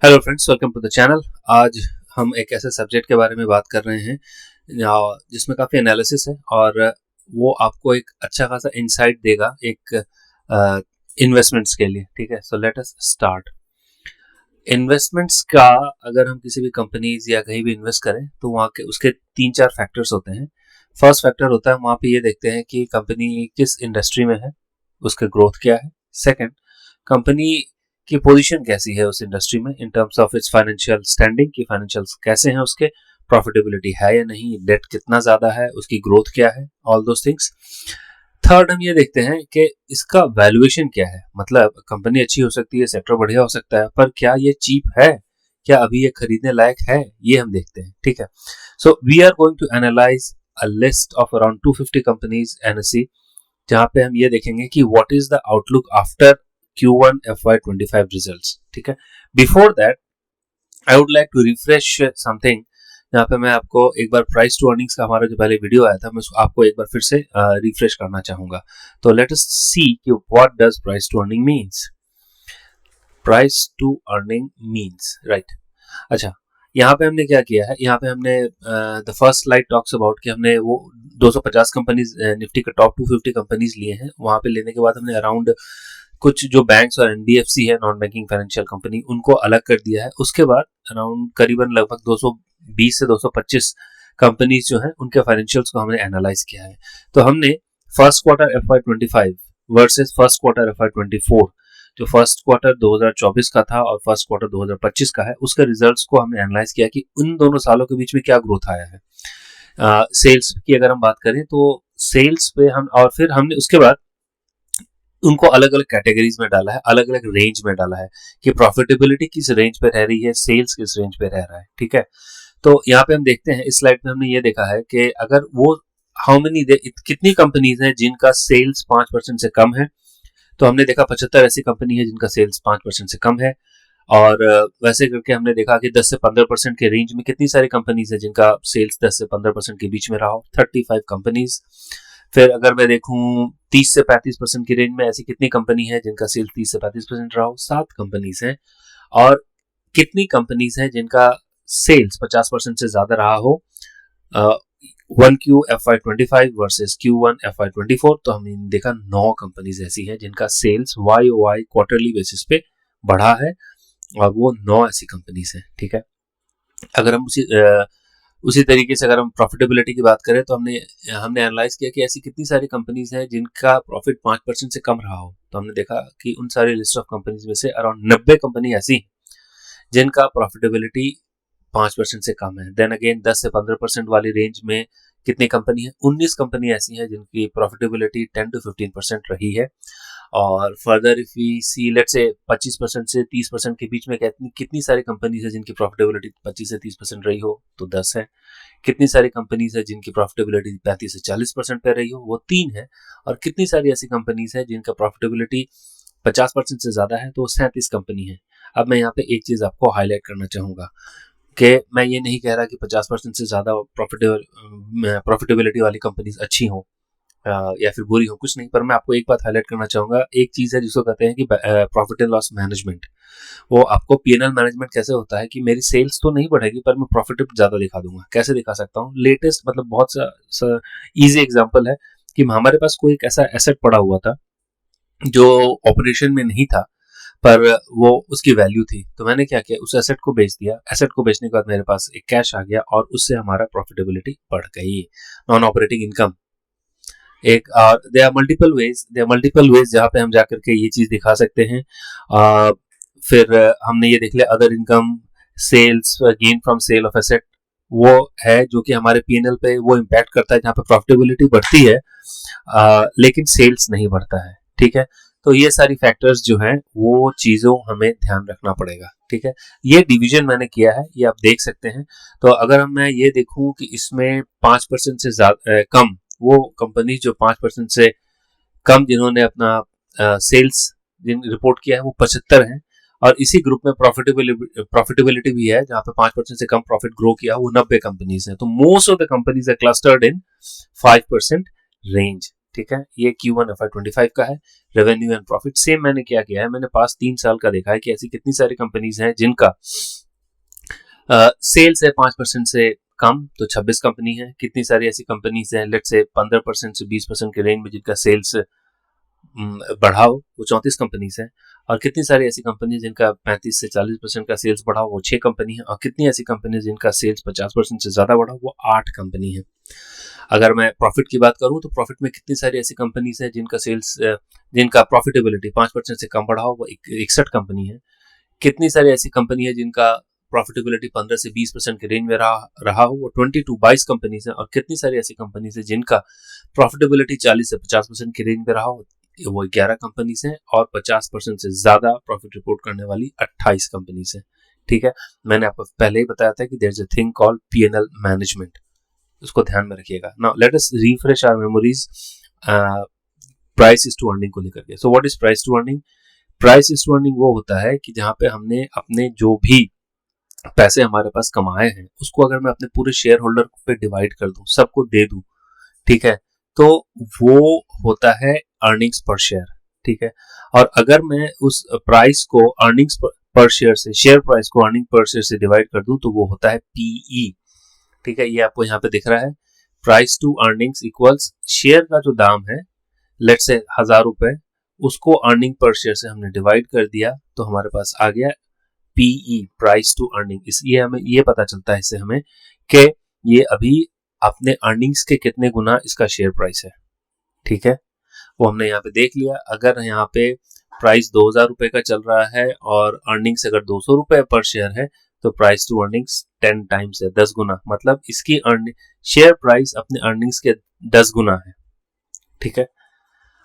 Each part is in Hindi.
Hello friends, welcome to the channel. आज हम एक ऐसे सब्जेक्ट के बारे में बात कर रहे हैं जिसमें काफ़ी एनालिसिस है और वो आपको एक अच्छा खासा इंसाइट देगा एक इन्वेस्टमेंट्स के लिए। ठीक है, so let us start. Investments का अगर हम किसी भी कंपनीज या कहीं भी इन्वेस्ट करें तो वहाँ के उसके 3-4 फैक्टर्स होते हैं। फर्स्ट फैक्टर होता है, वहाँ पे ये देखते हैं कि कंपनी किस इंडस्ट्री में है, उसका ग्रोथ क्या है। सेकंड, कंपनी की पोजीशन कैसी है उस इंडस्ट्री में in terms of its financial standing, की फाइनेंशियल्स कैसे हैं उसके, प्रॉफिटेबिलिटी है या नहीं, डेट कितना ज्यादा है, उसकी ग्रोथ क्या है, ऑल दोस थिंग्स। थर्ड, हम ये देखते हैं कि इसका वैल्यूएशन क्या है, मतलब कंपनी अच्छी हो सकती है, सेक्टर बढ़िया हो सकता है, पर क्या ये चीप है, क्या अभी ये खरीदने लायक है, ये हम देखते हैं। ठीक है, so we are going to analyze a list of around 250 companies NSC, जहां पे हम ये देखेंगे कि what is the outlook after Q1 FY25 results. ठीक है, before that I would like to refresh something. यहाँ पे मैं आपको एक बार प्राइस टू अर्निंग्स का हमारा जो पहले वीडियो आया था, मैं उसको आपको एक बार फिर से रिफ्रेश करना चाहूंगा। तो लेट अस सी कि what does price to earning means. Price to earning means, right. अच्छा, यहाँ पे हमने क्या किया है, यहाँ पे हमने the first slide talks about कि हमने वो 250 कंपनीज, निफ्टी के टॉप 250 कंपनीज लिए हैं। वहां पे लेने के बाद हमने अराउंड कुछ जो बैंक्स और एनबीएफसी है, नॉन बैंकिंग फाइनेंशियल कंपनी, उनको अलग कर दिया है। उसके बाद अराउंड करीबन लगभग 220 से 225 कंपनीज जो हैं उनके फाइनेंशियल्स को हमने एनालाइज किया है। तो हमने first quarter FY25 versus first quarter FY24, जो फर्स्ट क्वार्टर 2024 का था और फर्स्ट क्वार्टर 2025 का है, उसके रिजल्ट्स को हमने एनालाइज किया कि उन दोनों सालों के बीच में क्या ग्रोथ आया है। सेल्स की अगर हम बात करें तो सेल्स पे हम, और फिर हमने उसके बाद उनको अलग अलग कैटेगरीज में डाला है, अलग अलग रेंज में डाला है कि प्रॉफिटेबिलिटी किस रेंज पे रह रही है, सेल्स किस रेंज पे रह रहा है। ठीक है, तो यहाँ पे हम देखते हैं, इस स्लाइड में हमने ये देखा है कि अगर वो हाउ मेनी कितनी कंपनीज हैं जिनका सेल्स 5% से कम है, तो हमने देखा 75 ऐसी कंपनी है जिनका सेल्स 5% से कम है। और वैसे करके हमने देखा कि 10 से 15% के रेंज में कितनी सारी कंपनीज है जिनका सेल्स 10 से 15% के बीच में रहा हो, 35 कंपनीज। फिर अगर मैं देखूं 30 से 35% की रेंज में ऐसी कितनी कंपनी है जिनका सेल्स 30 से 35% रहा हो, 7 कंपनीज हैं। और कितनी कंपनीज हैं जिनका सेल्स 50% से ज्यादा रहा हो, 1Q FY25 versus Q1 FY24, तो हमने देखा 9 कंपनीज ऐसी हैं जिनका सेल्स YOY क्वार्टरली बेसिस पे बढ़ा है, और वो 9 ऐसी कंपनीज हैं। ठीक है, अगर हम उसी तरीके से अगर हम प्रॉफिटेबिलिटी की बात करें तो हमने एनालाइज किया कि ऐसी कितनी सारी कंपनीज हैं जिनका प्रॉफिट 5% से कम रहा हो। तो हमने देखा कि उन सारी लिस्ट ऑफ कंपनीज में से अराउंड 90 कंपनी ऐसी जिनका प्रॉफिटेबिलिटी 5% से कम है। देन अगेन 10 से 15% वाली रेंज में कितनी कंपनी है, 19 कंपनी ऐसी हैं जिनकी प्रॉफिटेबिलिटी 10 to 15% रही है। और further if we see let's say 25% से 30% के बीच में कितनी सारी कंपनीज है जिनकी प्रॉफिटेबिलिटी 25 से 30% रही हो, तो 10 है। कितनी सारी कंपनीज है जिनकी प्रॉफिटेबिलिटी 35 से 40% पे रही हो, वो 3 है। और कितनी सारी ऐसी कंपनीज है जिनका प्रॉफिटेबिलिटी 50% से ज्यादा है, तो वो 37 कंपनी है। अब मैं यहाँ पे एक चीज आपको हाईलाइट करना चाहूंगा कि मैं ये नहीं कह रहा कि 50% से ज्यादा प्रॉफिटेबिलिटी वाली कंपनीज अच्छी हो या फिर बुरी हो, कुछ नहीं। पर मैं आपको एक बात हाईलाइट करना चाहूंगा, एक चीज है जिसको कहते हैं कि प्रॉफिट एंड लॉस मैनेजमेंट। वो आपको पीएनएल मैनेजमेंट कैसे होता है कि मेरी सेल्स तो नहीं बढ़ेगी पर मैं प्रॉफिट ज्यादा दिखा दूंगा। कैसे दिखा सकता हूँ, लेटेस्ट मतलब बहुत सा इजी एग्जांपल है कि हमारे पास कोई एक ऐसा एसेट पड़ा हुआ था जो ऑपरेशन में नहीं था पर वो उसकी वैल्यू थी, तो मैंने क्या किया, उस एसेट को बेच दिया। एसेट को बेचने के बाद मेरे पास एक कैश आ गया और उससे हमारा प्रॉफिटेबिलिटी बढ़ गई, नॉन ऑपरेटिंग इनकम। एक और दे आर मल्टीपल वेज जहाँ पे हम जाकर के ये चीज दिखा सकते हैं। फिर हमने ये देख लिया other income, sales, gain from sale of asset, वो है जो कि हमारे पीएनएल पे वो इम्पैक्ट करता है जहाँ पे प्रॉफिटेबिलिटी बढ़ती है लेकिन सेल्स नहीं बढ़ता है। ठीक है, तो ये सारी फैक्टर्स जो हैं वो चीजों हमें ध्यान रखना पड़ेगा। ठीक है, ये डिवीजन मैंने किया है, ये आप देख सकते हैं। तो अगर मैं ये देखूं कि इसमें 5% से ज्यादा कम वो कंपनी जो 5% से कम जिन्होंने अपना सेल्स जिन रिपोर्ट किया है वो 75 हैं। और इसी ग्रुप में प्रॉफिटेबिलिटी भी है जहां पे 5% से कम प्रॉफिट ग्रो किया वो 90 कंपनीज हैं। तो most of the companies are clustered in 5% range. ठीक है, ये Q1 FY25 का है। रेवेन्यू एंड प्रॉफिट सेम मैंने क्या किया है, मैंने पास 3 साल का देखा है कि ऐसी कितनी सारी कंपनीज हैं जिनका सेल्स है 5% से कम, तो 26 कंपनी है। कितनी सारी ऐसी कंपनीज हैं लेट्स से 15% से 20% के रेंज में जिनका सेल्स बढ़ाओ, वो 34 कंपनीज हैं। और कितनी सारी ऐसी कंपनी जिनका 35 से 40% का सेल्स बढ़ाओ, वो 6 कंपनी है। और कितनी ऐसी कंपनी जिनका सेल्स 50% से ज्यादा बढ़ाओ, वो 8 कंपनी है। अगर मैं प्रॉफिट की बात करूं तो प्रॉफिट में कितनी सारी ऐसी कंपनीज हैं जिनका सेल्स जिनका प्रॉफिटेबिलिटी 5% से कम बढ़ाओ, वो 61 कंपनी है। कितनी सारी ऐसी कंपनी है जिनका प्रॉफिटेबिलिटी 15 से 20% के रेंज में रहा हो, वो 22 कंपनीज है। और कितनी सारी ऐसी कंपनीज है जिनका प्रॉफिटेबिलिटी 40 से 50% के रेंज में रहा हो, वो 11 कंपनीज हैं। और 50% से ज्यादा प्रॉफिट रिपोर्ट करने वाली 28 कंपनीज हैं। ठीक है, मैंने आपको पहले ही बताया था कि there is a thing called P&L management, उसको ध्यान में रखिएगा। Now let us refresh our memories price is to earning को लेकर के। So what is price to earning? Price is to earning वो होता है कि जहां पे हमने अपने जो भी पैसे हमारे पास कमाए हैं उसको अगर मैं अपने पूरे शेयर होल्डर पे डिवाइड कर दूं, सबको दे दूं, ठीक है, तो वो होता है अर्निंग्स पर शेयर। ठीक है, और अगर मैं उस प्राइस को अर्निंग्स पर शेयर से, शेयर प्राइस को अर्निंग पर शेयर से डिवाइड कर दूं, तो वो होता है PE। ठीक है, ये आपको यहाँ पे दिख रहा है, price to earnings equals share का जो दाम है, लेट्स से 1000 रुपए, उसको अर्निंग पर शेयर से हमने डिवाइड कर दिया, तो हमारे पास आ गया PE, प्राइस टू अर्निंग। इसलिए हमें ये पता चलता है इससे हमें कि ये अभी अपने अर्निंग्स के कितने गुना इसका शेयर प्राइस है। ठीक है, वो हमने यहाँ पे देख लिया। अगर यहाँ पे प्राइस 2000 रुपए का चल रहा है और अर्निंग्स अगर 200 रुपए पर शेयर है, तो प्राइस टू अर्निंग्स 10 टाइम्स है, 10 गुना, मतलब इसकी शेयर प्राइस अपने अर्निंग्स के 10 गुना है। ठीक है,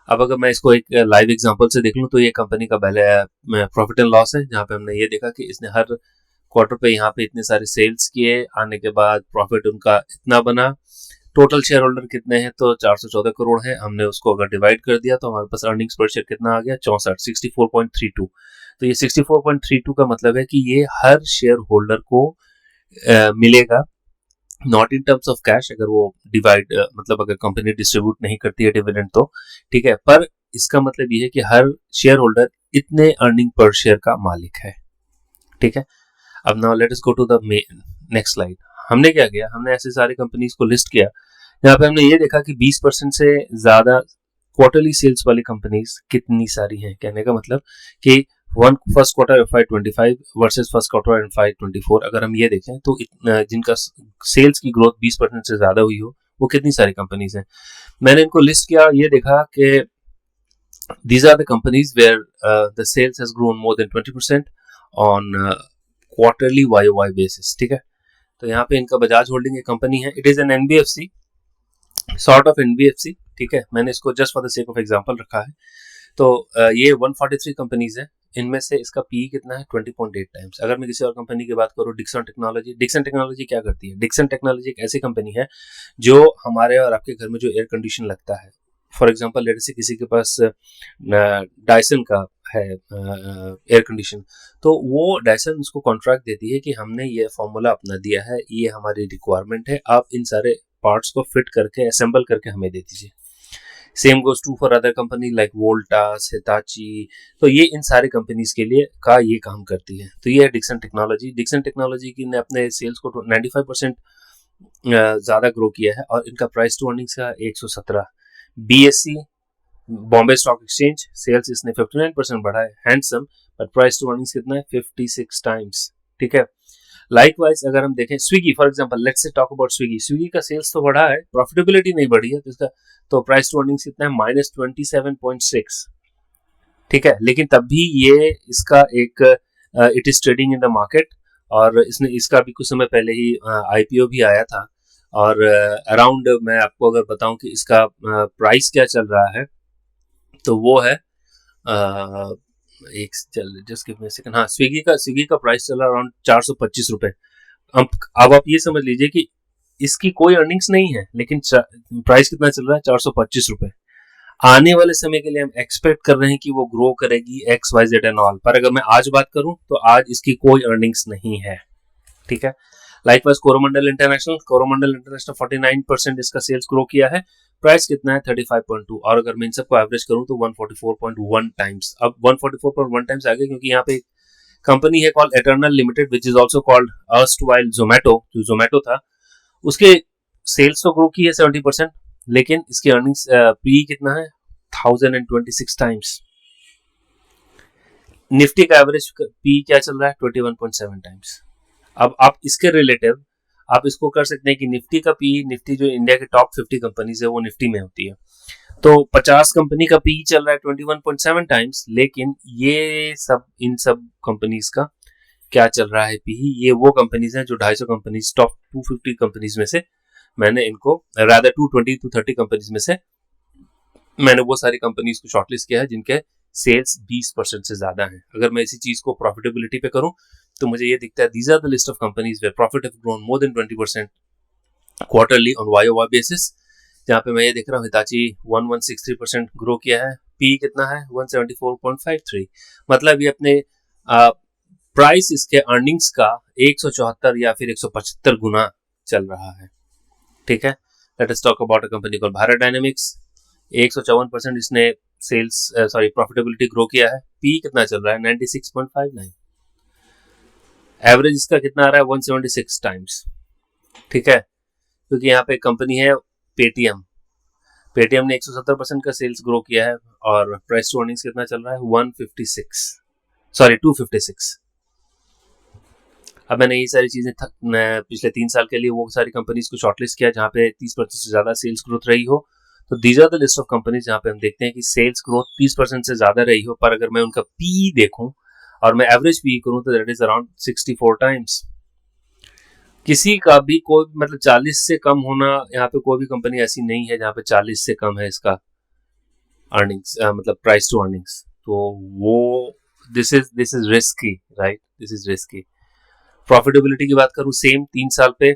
अब अगर मैं इसको एक लाइव एग्जांपल से देख लूं तो ये कंपनी का पहले प्रॉफिट एंड लॉस है, जहां पे हमने ये देखा कि इसने हर क्वार्टर पे यहाँ पे इतने सारे सेल्स किए, आने के बाद प्रॉफिट उनका इतना बना। टोटल शेयर होल्डर कितने हैं, तो 414 करोड़ है। हमने उसको अगर डिवाइड कर दिया तो हमारे पास अर्निंग्स पर शेयर कितना आ गया, 64.32। तो ये 64.32 का मतलब है कि ये हर शेयर होल्डर को मिलेगा, not in terms of cash, अगर वो डिवाइड मतलब अगर कंपनी डिस्ट्रीब्यूट नहीं करती है डिविडेंड तो, ठीक है, पर इसका मतलब ये है कि हर शेयर होल्डर इतने अर्निंग पर शेयर का मालिक है। ठीक है, अब now let us go to the next slide. हमने क्या किया, हमने ऐसे सारे कंपनीज को लिस्ट किया, यहाँ पे हमने ये देखा कि 20% से ज्यादा क्वार्टरली सेल्स वाली कंपनीज कितनी सारी हैं। कहने का मतलब कि first quarter FY25 versus first quarter FY24 अगर हम ये देखें तो जिनका सेल्स की ग्रोथ 20% से ज्यादा हुई हो, वो कितनी सारी कंपनीज हैं। मैंने इनको लिस्ट किया, ये देखा कि these are the companies where the sales has grown more than 20% on quarterly YOY basis। ठीक है, तो यहाँ पे इनका बजाज होल्डिंग एक कंपनी है, it is an NBFC, sort of NBFC। ठीक है, मैंने इसको just for the sake of example रखा है। तो ये 143 कंपनीज है, इनमें से इसका PE कितना है, 20.8 टाइम्स। अगर मैं किसी और कंपनी की बात करूँ, डिक्सन टेक्नोलॉजी, डिक्सन टेक्नोलॉजी क्या करती है, डिक्सन टेक्नोलॉजी एक ऐसी कंपनी है जो हमारे और आपके घर में जो एयर कंडीशन लगता है, फॉर एग्जांपल लेट से किसी के पास डायसन का है एयर कंडीशन, तो वो डायसन उसको कॉन्ट्रैक्ट देती है कि हमने ये फॉर्मूला अपना दिया है, ये हमारी रिक्वायरमेंट है, आप इन सारे पार्ट्स को फिट करके असेंबल करके हमें दे दीजिए। Same goes to for other company like Voltas, Hitachi. तो ये इन सारे कंपनीज के लिए का ये काम करती है। तो ये है डिक्सन टेक्नोलॉजी। डिक्सन टेक्नोलॉजी की ने अपने सेल्स को 95% ज्यादा ग्रो किया है और इनका प्राइस टू अर्निंग्स का 117। BSE Bombay stock exchange, sales इसने 59% बढ़ा है, handsome, but price to earnings कितना है, 56 टाइम्स। ठीक है, लाइकवाइज अगर हम देखें Swiggy for example, let's say talk about Swiggy, Swiggy का सेल्स तो बढ़ा है, प्रॉफिटेबिलिटी नहीं बढ़ी है, तो इसका तो प्राइस टू अर्निंग्स कितना है, -27.6। ठीक है, लेकिन तब भी ये इसका एक it is trading in the market, और इसने इसका भी कुछ समय पहले ही IPO भी आया था, और अराउंड मैं आपको अगर बताऊं कि इसका प्राइस क्या चल रहा है, तो वो है एक just give me a second, हाँ, स्विगी का प्राइस चल रहा है अराउंड 425 रुपए। अब आप ये समझ लीजिए कि इसकी कोई अर्निंग्स नहीं है, लेकिन प्राइस कितना चल रहा है, 425 रुपए। आने वाले समय के लिए हम एक्सपेक्ट कर रहे हैं कि वो ग्रो करेगी XYZ एंड ऑल, पर अगर मैं आज बात करूं तो आज इसकी कोई अर्निंग्स नहीं है। ठीक है, लाइकवाइज कोरोमंडल इंटरनेशनल 49% इसका सेल्स ग्रो किया है। प्राइस कितना है 35.2, और अगर मैं इन सबको एवरेज करूं तो 144.1 टाइम्स। अब 144.1 टाइम्स आ गए क्योंकि यहाँ पे एक कंपनी है called eternal limited which is also called erstwhile Zomato, जो जोमेटो था उसके सेल्स तो ग्रो की है 70%, लेकिन इसकी अर्निंग्स पी कितना है 1026 टाइम्स। निफ्टी का एवरेज पी क्या चल रहा है 21.7 टाइम्स। अब आप इसके रिलेटिव आप इसको कर सकते हैं कि निफ्टी का पी, निफ्टी जो इंडिया के टॉप 50 कंपनीज है वो निफ्टी में होती है, तो 50 कंपनी का पी चल रहा है 21.7 टाइम्स, लेकिन ये सब इन सब कंपनीज का क्या चल रहा है पी, ये वो कंपनीज हैं जो 250 कंपनीज टॉप 250 कंपनीज में से मैंने इनको रादर 220 to 30 कंपनीज में से मैंने वो सारी कंपनीज को शॉर्टलिस्ट किया है जिनके सेल्स 20% से ज्यादा है। अगर मैं इसी चीज को प्रॉफिटेबिलिटी पे करूं तो मुझे ये दिखता है these are the list of companies where profit have grown more than 20% quarterly on YOY basis, जहां पे मैं ये देख रहा हूँ हिताची 1163% ग्रो किया है। पी कितना है 174.53, मतलब ये अपने प्राइस इसके अर्निंग्स का 174 या फिर 175 गुना चल रहा है। ठीक है, let us talk about a company called Bharat dynamics. 154% इसने सेल्स प्रॉफिटेबिलिटी ग्रो किया है। पी कितना चल रहा है 96.59, एवरेज इसका कितना आ रहा है 176 टाइम्स। ठीक है, क्योंकि यहाँ पे कंपनी है पेटीएम, पेटीएम ने 170% का सेल्स ग्रो किया है और प्राइस टू अर्निंग्स कितना चल रहा है 256। अब मैंने ये सारी चीजें पिछले 3 साल के लिए वो सारी कंपनीज को शॉर्टलिस्ट किया जहाँ पे 30% से ज्यादा सेल्स ग्रोथ रही हो, तो these are the list of companies जहाँ पे हम देखते हैं कि सेल्स ग्रोथ 30% से ज्यादा रही हो, पर अगर मैं उनका पी देखूं और मैं एवरेज पी करूं तो दैट इज अराउंड 64 टाइम्स। किसी का भी कोई मतलब 40 से कम होना, यहाँ पे कोई भी कंपनी ऐसी नहीं है जहाँ पे 40 से कम है इसका अर्निंग्स, मतलब प्राइस टू अर्निंग्स, तो वो this is risky, right, this is risky. Profitability की बात करूं सेम 3 साल पे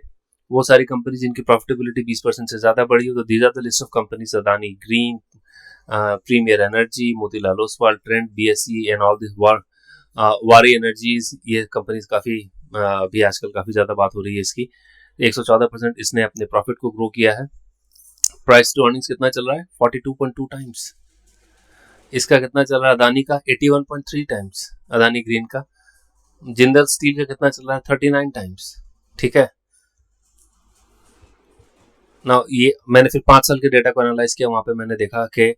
वो सारी कंपनी जिनकी प्रॉफिटेबिलिटी 20% से ज्यादा बढ़ी हो, तो these are the list of companies Adani green, premier energy, Motilal Oswal, trend, BSE and all this Waaree energies. ये कंपनीज काफी अभी आजकल काफी ज्यादा बात हो रही है इसकी। 114% इसने अपने प्रॉफिट को ग्रो किया है। प्राइस टू अर्निंग्स कितना चल रहा है 42.2 टाइम्स। इसका कितना चल रहा है अदानी का 81.3 टाइम्स, अदानी ग्रीन का। जिंदल स्टील का कितना चल रहा है 39 टाइम्स। ठीक है ना, ये मैंने फिर 5 साल के डेटा को एनालाइज किया, वहां पे मैंने देखा कि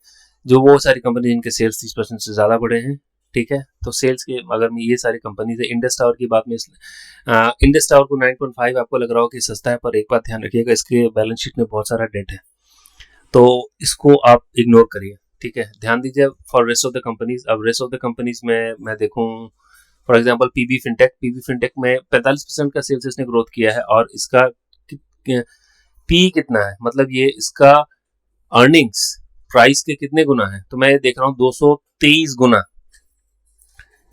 जो वो सारी कंपनी जिनके सेल्स 30% से ज्यादा बढ़े हैं, ठीक है, तो सेल्स के अगर मैं ये सारी कंपनीज है, इंडस टावर की बात में इंडस टावर को 9.5 आपको लग रहा हो कि सस्ता है, पर एक बात ध्यान रखिएगा इसके बैलेंस शीट में बहुत सारा डेट है, तो इसको आप इग्नोर करिए। ठीक है, ध्यान दीजिए for rest of the companies. अब रेस्ट ऑफ द कंपनीज में मैं देखूं फॉर एग्जांपल पीबी फिनटेक में 45% का सेल्स इसने ग्रोथ किया है और इसका पी कितना है, मतलब ये इसका अर्निंग्स प्राइस के कितने गुना है, तो मैं देख रहा हूं 223 गुना।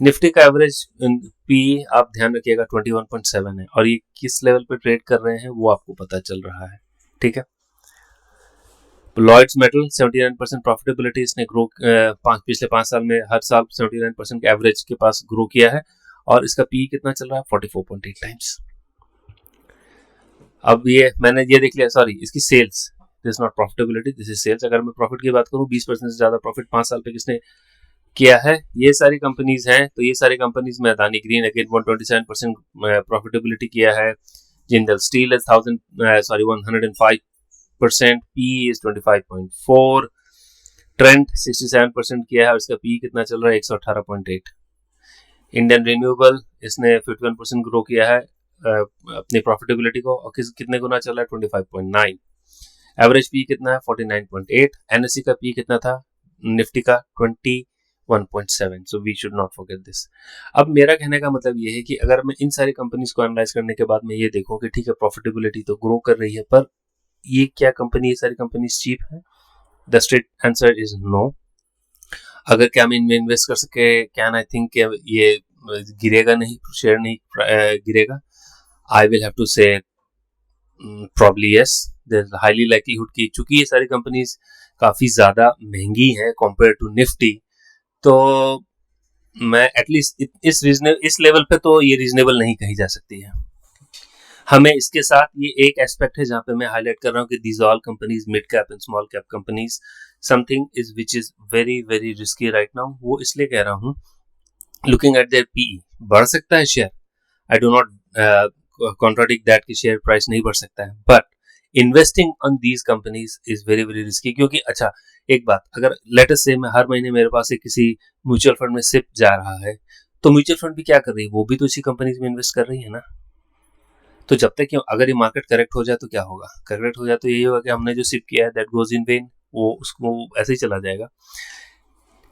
निफ्टी का एवरेज पी आप ध्यान रखिएगा 21.7 है और ये किस लेवल पे ट्रेड कर रहे हैं वो आपको पता चल रहा है। ठीक है, लॉयड्स मेटल 79% प्रॉफिटेबिलिटी इसने ग्रो पिछले 5 साल में हर साल 79% के एवरेज के पास ग्रो किया है और इसका पी कितना चल रहा है 44.8 टाइम्स। अब ये मैंने ये देख लिया, सॉरी इसकी sales, this not profitability, this is sales. अगर मैं प्रॉफिट की बात करूं 20% से ज्यादा प्रॉफिट 5 साल पे किसने किया है, ये सारी कंपनीज हैं। तो ये सारी कंपनीज में अदानी ग्रीन अगेन 127% प्रॉफिटेबिलिटी किया है, Jindal steel is 105%, P is 25.4, trend 67% किया है और इसका पी कितना चल रहा है 118.8। इंडियन रिन्यूएबल इसने 51% ग्रो किया है अपनी प्रॉफिटेबिलिटी को और कितने गुना चल रहा है 25.9। एवरेज पी कितना है 49.8। एनएससी का पी कितना था निफ्टी का 21.7। So we should not forget this. अब मेरा कहने का मतलब ये है कि अगर मैं इन सारी कंपनीज को एनालाइज करने के बाद मैं ये देखूं कि ठीक है प्रॉफिटेबिलिटी तो ग्रो कर रही है, पर ये क्या कंपनी, ये सारी कंपनीज चीप है? The straight answer is no. अगर क्या मैं इनमें इन्वेस्ट कर सके, कैन आई थिंक ये गिरेगा नहीं, शेयर नहीं गिरेगा? I will have to say probably yes, there is highly likelihood की चूंकि ये सारी कंपनीज काफी ज्यादा महंगी हैं कंपेयर टू निफ्टी, तो मैं एटलीस्ट इस लेवल पे तो ये रीजनेबल नहीं कही जा सकती है। हमें इसके साथ ये एक एस्पेक्ट है जहां पे मैं हाईलाइट कर रहा हूँ कि these all companies, mid cap and small cap companies, something is which is very very risky right now. वो इसलिए कह रहा हूँ, लुकिंग एट देयर पीई, बढ़ सकता है share, I do not contradict that कि शेयर प्राइस नहीं बढ़ सकता है, but investing on these companies is very very risky. क्योंकि अच्छा एक बात, अगर लेट अस से मैं हर महीने मेरे पास एक किसी म्यूचुअल फंड में सिप जा रहा है, तो म्यूचुअल फंड भी क्या कर रही है, वो भी तो इसी कंपनीज में इन्वेस्ट कर रही है ना। तो जब तक अगर ये मार्केट करेक्ट हो जाए तो क्या होगा, करेक्ट हो जाए तो यही होगा कि हमने जो सिप किया है दैट गोज इन वेन, वो उसको ऐसे ही चला जाएगा,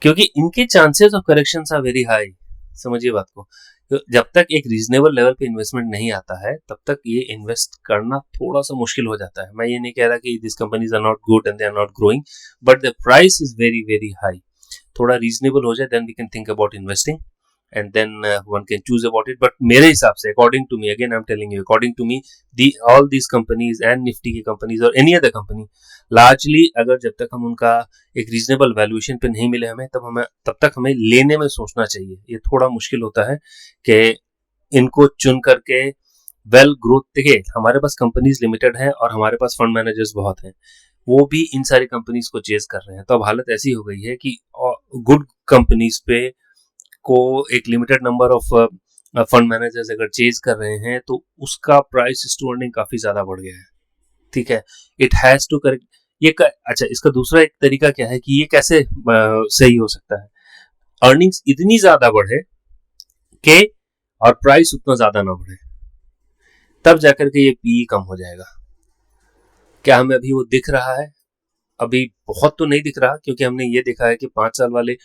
क्योंकि इनके chances of correction are very high. समझिए बात को, तो जब तक एक रीजनेबल लेवल पे इन्वेस्टमेंट नहीं आता है तब तक ये इन्वेस्ट करना थोड़ा सा मुश्किल हो जाता है। मैं ये नहीं कह रहा कि this companies are not good and they are not growing, but the price is very very high. थोड़ा रीजनेबल हो जाए then we can think about investing and then one can choose about it. But मेरे हिसाब से, according to me, again I'm telling you, according to me, all these companies and Nifty की companies और any other company, largely अगर जब तक हम उनका एक reasonable valuation पे नहीं मिले हमें, तब तक हमें लेने में सोचना चाहिए। ये थोड़ा मुश्किल होता है कि इनको चुन करके वेल ग्रोथ, देखिए हमारे पास कंपनीज लिमिटेड है और हमारे पास फंड मैनेजर्स बहुत हैं, वो भी इन सारी कंपनीज को चेज कर रहे हैं। तो अब हालत ऐसी हो गई है कि गुड कंपनीज पे को एक limited number of fund managers अगर चेज कर रहे हैं तो उसका प्राइस टू अर्निंग काफी ज्यादा बढ़ गया है। ठीक है, इट हैज टू करेक्ट ये अच्छा, इसका दूसरा एक तरीका क्या है कि ये कैसे सही हो सकता है, अर्निंग्स इतनी ज्यादा बढ़े के और प्राइस उतना ज्यादा ना बढ़े, तब जाकर के ये पीई कम हो जाएगा। क्या हमें अभी वो दिख रहा है? अभी बहुत तो नहीं दिख रहा, क्योंकि हमने ये देखा है कि 5 साल वाले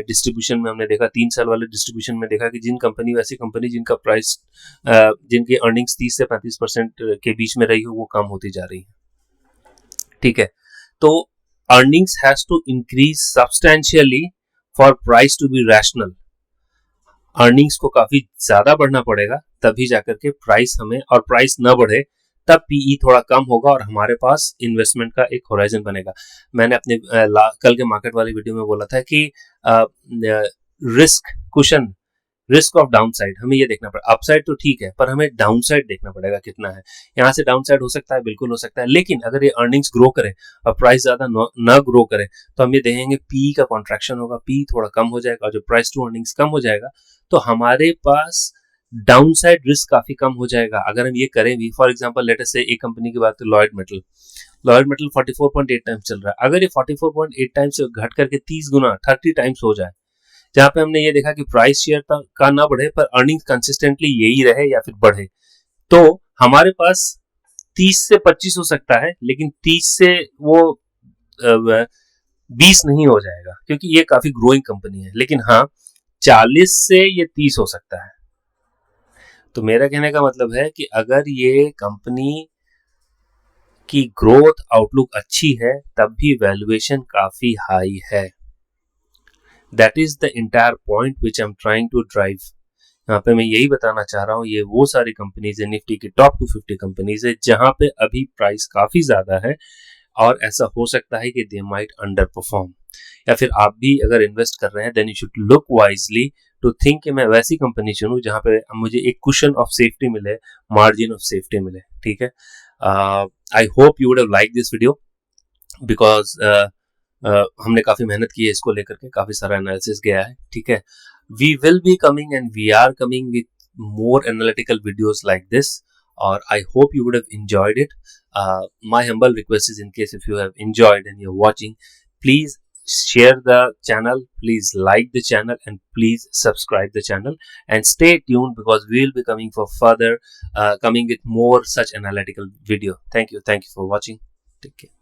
डिस्ट्रीब्यूशन में हमने देखा, 3 साल वाले डिस्ट्रीब्यूशन में देखा कि जिन कंपनी, वैसी कंपनी जिनका प्राइस, जिनकी अर्निंग्स 30 से 35% के बीच में रही हो, वो कम होती जा रही है। ठीक है, तो earnings has to increase substantially for price to be rational. Earnings को काफी ज्यादा बढ़ना पड़ेगा तभी जाकर के प्राइस हमें, और प्राइस न बढ़े तब पीई थोड़ा कम होगा और हमारे पास इन्वेस्टमेंट का एक होराइजन बनेगा। मैंने अपने कल के मार्केट वाली वीडियो में बोला था कि risk cushion, risk of down side हमें ये देखना पड़ेगा। अपसाइड तो ठीक है, पर हमें डाउन साइड देखना पड़ेगा कितना है। यहाँ से डाउन साइड हो सकता है, बिल्कुल हो सकता है, लेकिन अगर ये अर्निंग्स ग्रो करे और प्राइस ज्यादा न ग्रो करे तो हम ये देखेंगे पी का कॉन्ट्रैक्शन होगा, पी थोड़ा कम हो जाएगा, और जो प्राइस टू अर्निंग्स कम हो जाएगा तो हमारे पास डाउन साइड रिस्क काफी कम हो जाएगा। अगर हम ये करें भी, फॉर एग्जाम्पल लेट अस से एक कंपनी की बात करें, लॉयड मेटल 44.8 टाइम्स चल रहा है। अगर ये 44.8 टाइम्स से घट करके 30 गुना 30 टाइम्स हो जाए, जहां पे हमने ये देखा कि प्राइस शेयर का ना बढ़े पर अर्निंग कंसिस्टेंटली यही रहे या फिर बढ़े, तो हमारे पास 30 से 25 हो सकता है, लेकिन 30 से वो 20 नहीं हो जाएगा, क्योंकि ये काफी ग्रोइंग कंपनी है। लेकिन हाँ, 40 से ये 30 हो सकता है। तो मेरा कहने का मतलब है कि अगर ये कंपनी की ग्रोथ आउटलुक अच्छी है तब भी वैल्यूएशन काफी हाई है। That is the entire point which I am trying to drive. यहाँ पे मैं यही बताना चाह रहा हूँ, ये वो सारी कंपनीज है, निफ्टी की टॉप 250 कंपनीज है जहां पे अभी प्राइस काफी ज्यादा है, और ऐसा हो सकता है कि दे माइट अंडर परफॉर्म। या फिर आप भी अगर इन्वेस्ट कर रहे हैं then you should look wisely to think कि मैं वैसी कंपनी चुनूं जहां पे मुझे एक कुशन ऑफ सेफ्टी मिले, मार्जिन ऑफ सेफ्टी मिले। ठीक है, I hope you would have like this video, because हमने काफी मेहनत की है इसको लेकर के, काफी सारा एनालिसिस गया है। ठीक है, we will be coming and we are coming with more analytical videos like this, or I hope you would have enjoyed it. My humble request is, in case if you have enjoyed and you're watching, please share the channel, please like the channel, and please subscribe the channel, and stay tuned because we will be coming for further coming with more such analytical video. Thank you for watching. Take care.